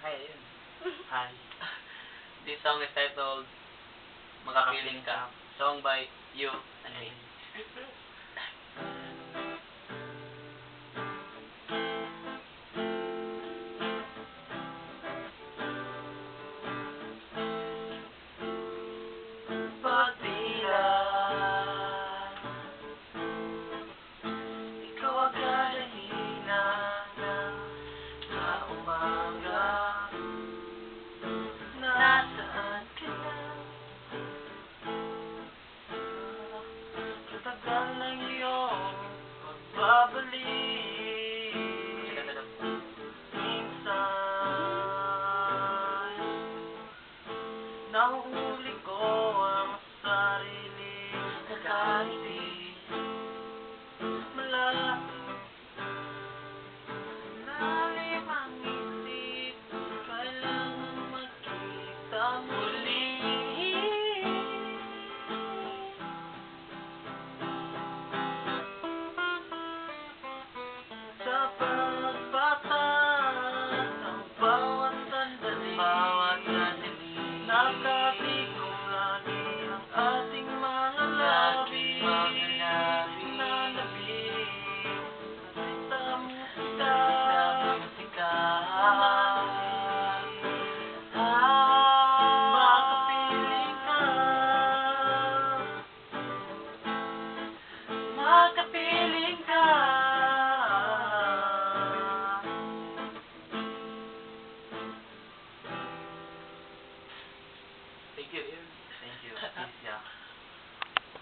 Ay, yun. Hi. This song is titled Makapiling Ka. Song by You and Me. Pagtila, ikaw agad ang hina na umaga.